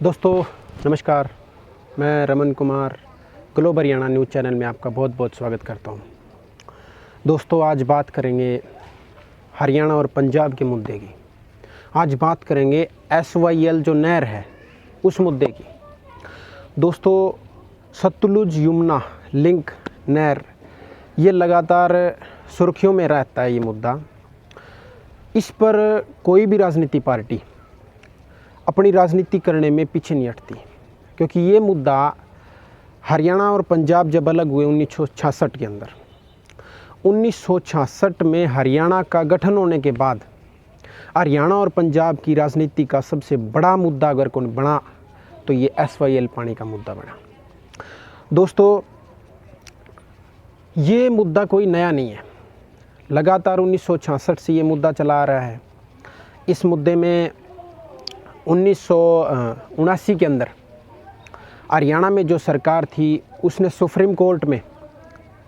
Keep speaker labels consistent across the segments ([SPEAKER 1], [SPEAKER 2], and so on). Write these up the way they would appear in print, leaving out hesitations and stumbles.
[SPEAKER 1] दोस्तों नमस्कार, मैं Raman Kumar globe Haryana news channel में आपका बहुत बहुत स्वागत करता हूं। दोस्तों आज बात करेंगे हरियाणा और पंजाब के मुद्दे की। आज बात करेंगे SYL जो नहर है उस मुद्दे की। दोस्तों सतलुज यमुना लिंक नहर ये लगातार सुर्खियों में रहता है। ये मुद्दा, इस पर कोई भी राजनीति पार्टी अपनी राजनीति करने में पीछे नहीं हटती, क्योंकि ये मुद्दा हरियाणा और पंजाब जब अलग हुए 1966 के अंदर, 1966 में हरियाणा का गठन होने के बाद हरियाणा और पंजाब की राजनीति का सबसे बड़ा मुद्दा अगर कौन बना तो ये SYL पानी का मुद्दा बना। दोस्तों ये मुद्दा कोई नया नहीं है, लगातार 1966 से ये मुद्दा चला आ रहा है। इस मुद्दे में 1979 के अंदर हरियाणा में जो सरकार थी उसने सुप्रीम कोर्ट में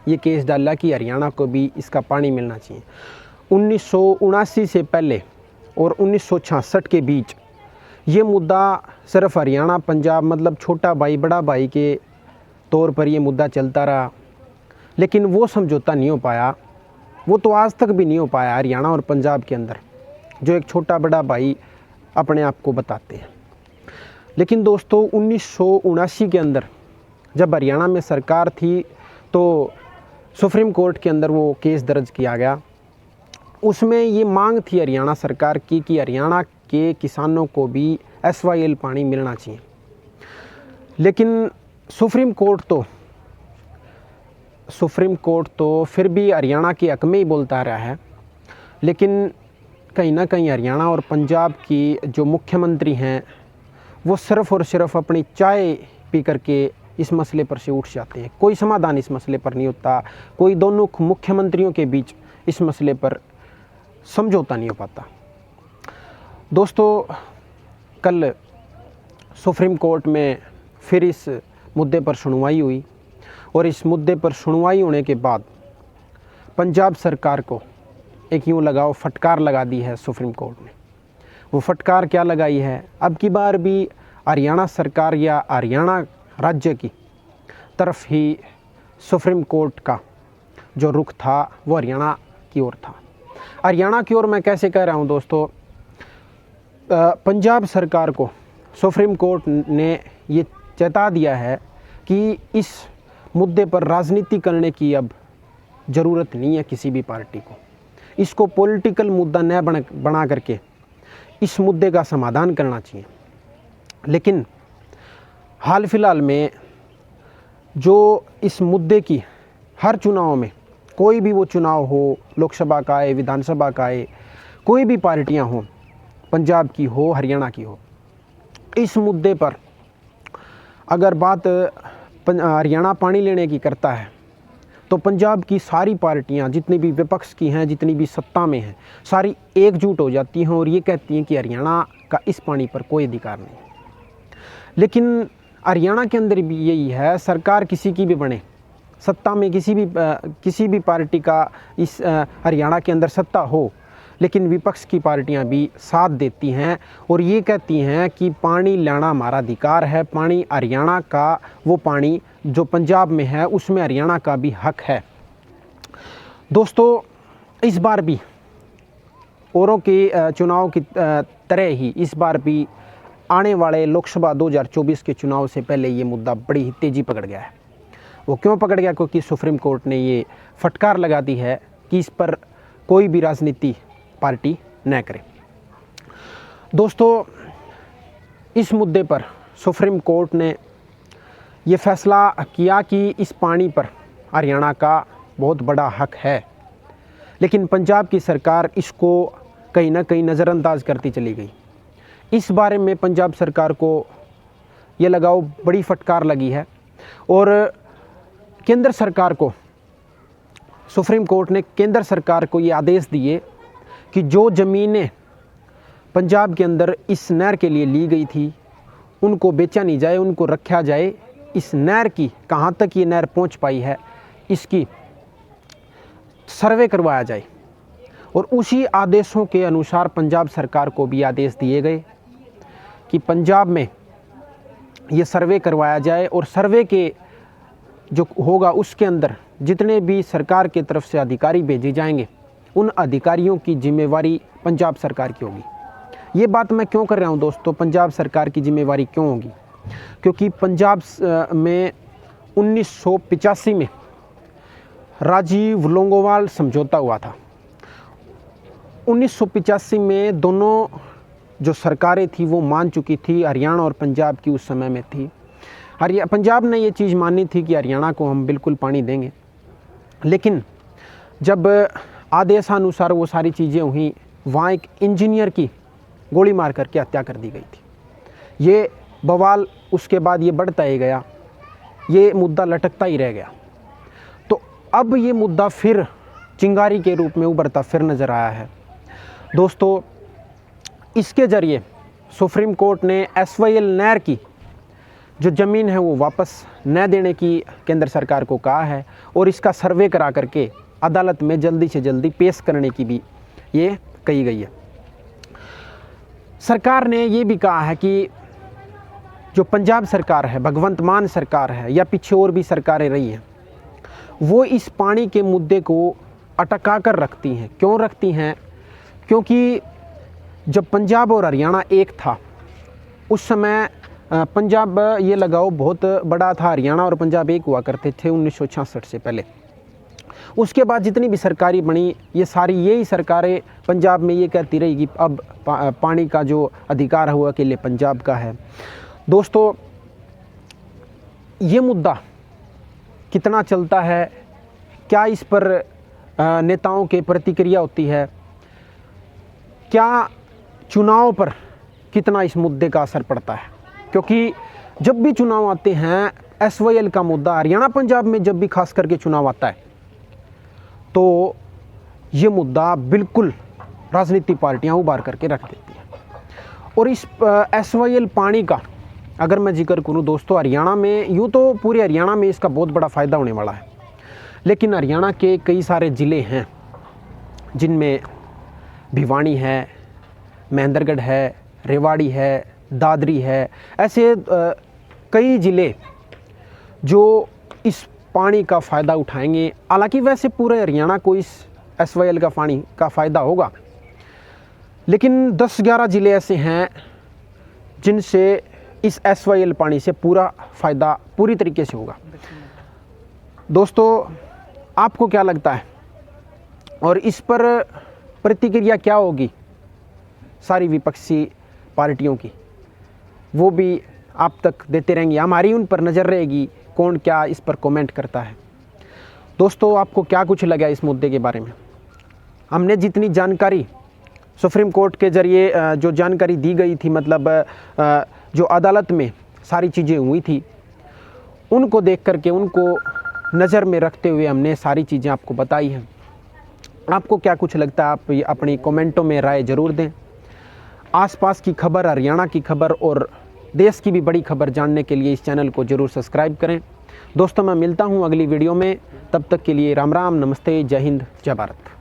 [SPEAKER 1] ये केस डाला कि हरियाणा को भी इसका पानी मिलना चाहिए। 1979 से पहले और 1966 के बीच ये मुद्दा सिर्फ हरियाणा पंजाब मतलब छोटा भाई बड़ा भाई के तौर पर ये मुद्दा चलता रहा, लेकिन वो समझौता नहीं हो पाया। वो तो आज तक भी नहीं हो पाया हरियाणा और पंजाब के अंदर, जो एक छोटा बड़ा भाई अपने आप को बताते हैं। लेकिन दोस्तों 1979 के अंदर जब हरियाणा में सरकार थी तो सुप्रीम कोर्ट के अंदर वो केस दर्ज किया गया। उसमें ये मांग थी हरियाणा सरकार की कि हरियाणा के किसानों को भी SYL पानी मिलना चाहिए। लेकिन सुप्रीम कोर्ट तो फिर भी हरियाणा के हक में ही बोलता रहा है। लेकिन कहीं ना कहीं हरियाणा और पंजाब की जो मुख्यमंत्री हैं वो सिर्फ़ और सिर्फ अपनी चाय पी करके इस मसले पर से उठ जाते हैं। कोई समाधान इस मसले पर नहीं होता, कोई दोनों मुख्यमंत्रियों के बीच इस मसले पर समझौता नहीं हो पाता। दोस्तों कल सुप्रीम कोर्ट में फिर इस मुद्दे पर सुनवाई हुई और इस मुद्दे पर सुनवाई होने के बाद पंजाब सरकार को एक यूँ लगाओ फटकार लगा दी है सुप्रीम कोर्ट ने। वो फटकार क्या लगाई है, अब की बार भी हरियाणा सरकार या हरियाणा राज्य की तरफ ही सुप्रीम कोर्ट का जो रुख था वो हरियाणा की ओर था। हरियाणा की ओर मैं कैसे कह रहा हूँ दोस्तों, पंजाब सरकार को सुप्रीम कोर्ट ने ये चेता दिया है कि इस मुद्दे पर राजनीति करने की अब ज़रूरत नहीं है किसी भी पार्टी को। इसको पॉलिटिकल मुद्दा न बना करके इस मुद्दे का समाधान करना चाहिए। लेकिन हाल फिलहाल में जो इस मुद्दे की हर चुनाव में, कोई भी वो चुनाव हो, लोकसभा का है, विधानसभा का है, कोई भी पार्टियां हों, पंजाब की हो, हरियाणा की हो, इस मुद्दे पर अगर बात हरियाणा पानी लेने की करता है तो पंजाब की सारी पार्टियां जितनी भी विपक्ष की हैं, जितनी भी सत्ता में हैं, सारी एकजुट हो जाती हैं और ये कहती हैं कि हरियाणा का इस पानी पर कोई अधिकार नहीं। लेकिन हरियाणा के अंदर भी यही है, सरकार किसी की भी बने, सत्ता में किसी भी पार्टी का इस हरियाणा के अंदर सत्ता हो, लेकिन विपक्ष की पार्टियां भी साथ देती हैं और ये कहती हैं कि पानी लेना हमारा अधिकार है। पानी हरियाणा का, वो पानी जो पंजाब में है उसमें हरियाणा का भी हक है। दोस्तों इस बार भी औरों के चुनाव की तरह ही इस बार भी आने वाले लोकसभा 2024 के चुनाव से पहले ये मुद्दा बड़ी ही तेज़ी पकड़ गया है। वो क्यों पकड़ गया? क्योंकि सुप्रीम कोर्ट ने ये फटकार लगा दी है कि इस पर कोई भी राजनीति पार्टी न करे। दोस्तों इस मुद्दे पर सुप्रीम कोर्ट ने ये फैसला किया कि इस पानी पर हरियाणा का बहुत बड़ा हक है, लेकिन पंजाब की सरकार इसको कहीं ना कहीं नज़रअंदाज करती चली गई। इस बारे में पंजाब सरकार को ये लगाओ बड़ी फटकार लगी है और केंद्र सरकार को, सुप्रीम कोर्ट ने केंद्र सरकार को ये आदेश दिए कि जो ज़मीनें पंजाब के अंदर इस नहर के लिए ली गई थी उनको बेचा नहीं जाए, उनको रखा जाए। इस नहर की कहाँ तक ये नहर पहुँच पाई है इसकी सर्वे करवाया जाए और उसी आदेशों के अनुसार पंजाब सरकार को भी आदेश दिए गए कि पंजाब में ये सर्वे करवाया जाए और सर्वे के जो होगा उसके अंदर जितने भी सरकार की तरफ से अधिकारी भेजे जाएंगे उन अधिकारियों की जिम्मेवारी पंजाब सरकार की होगी। ये बात मैं क्यों कर रहा हूँ दोस्तों, पंजाब सरकार की जिम्मेवारी क्यों होगी? क्योंकि पंजाब में 1985 में राजीव लोंगोवाल समझौता हुआ था। 1985 में दोनों जो सरकारें थी वो मान चुकी थी, हरियाणा और पंजाब की उस समय में थी। पंजाब ने ये चीज़ मानी थी कि हरियाणा को हम बिल्कुल पानी देंगे, लेकिन जब आदेशानुसार वो सारी चीज़ें हुई, वहाँ एक इंजीनियर की गोली मार करके हत्या कर दी गई थी। ये बवाल उसके बाद ये बढ़ता ही गया, ये मुद्दा लटकता ही रह गया। तो अब ये मुद्दा फिर चिंगारी के रूप में उभरता फिर नज़र आया है दोस्तों। इसके ज़रिए सुप्रीम कोर्ट ने SYL नहर की जो ज़मीन है वो वापस न देने की केंद्र सरकार को कहा है और इसका सर्वे करा करके अदालत में जल्दी से जल्दी पेश करने की भी ये कही गई है। सरकार ने ये भी कहा है कि जो पंजाब सरकार है, भगवंत मान सरकार है या पीछे और भी सरकारें रही हैं, वो इस पानी के मुद्दे को अटका कर रखती हैं। क्यों रखती हैं? क्योंकि जब पंजाब और हरियाणा एक था उस समय पंजाब ये लगाओ बहुत बड़ा था, हरियाणा और पंजाब एक हुआ करते थे 1966 से पहले। उसके बाद जितनी भी सरकारें बनी ये सारी यही सरकारें पंजाब में ये कहती रही कि अब पानी का जो अधिकार है वो अकेले पंजाब का है। दोस्तों ये मुद्दा कितना चलता है, क्या इस पर नेताओं के प्रतिक्रिया होती है, क्या चुनाव पर कितना इस मुद्दे का असर पड़ता है? क्योंकि जब भी चुनाव आते हैं SYL का मुद्दा, हरियाणा पंजाब में जब भी खास करके चुनाव आता है तो ये मुद्दा बिल्कुल राजनीतिक पार्टियां उभार करके रख देती हैं। और इस SYL पानी का अगर मैं जिक्र करूं दोस्तों, हरियाणा में यूँ तो पूरे हरियाणा में इसका बहुत बड़ा फ़ायदा होने वाला है, लेकिन हरियाणा के कई सारे ज़िले हैं जिनमें भिवानी है, महेंद्रगढ़ है, रेवाड़ी है, दादरी है, ऐसे कई ज़िले जो इस पानी का फ़ायदा उठाएंगे। हालांकि वैसे पूरे हरियाणा को इस SYL का पानी का फ़ायदा होगा, लेकिन 10-11 ज़िले ऐसे हैं जिनसे इस SYL पानी से पूरा फ़ायदा पूरी तरीके से होगा। दोस्तों आपको क्या लगता है और इस पर प्रतिक्रिया क्या होगी सारी विपक्षी पार्टियों की, वो भी आप तक देते रहेंगे, हमारी उन पर नज़र रहेगी कौन क्या इस पर कमेंट करता है। दोस्तों आपको क्या कुछ लगा इस मुद्दे के बारे में? हमने जितनी जानकारी सुप्रीम कोर्ट के ज़रिए जो जानकारी दी गई थी, मतलब जो अदालत में सारी चीज़ें हुई थी, उनको देख करके उनको नज़र में रखते हुए हमने सारी चीज़ें आपको बताई हैं। आपको क्या कुछ लगता है आप अपनी कमेंटों में राय ज़रूर दें। आसपास की खबर, हरियाणा की खबर और देश की भी बड़ी खबर जानने के लिए इस चैनल को ज़रूर सब्सक्राइब करें। दोस्तों मैं मिलता हूं अगली वीडियो में, तब तक के लिए राम राम, नमस्ते, जय हिंद, जय भारत।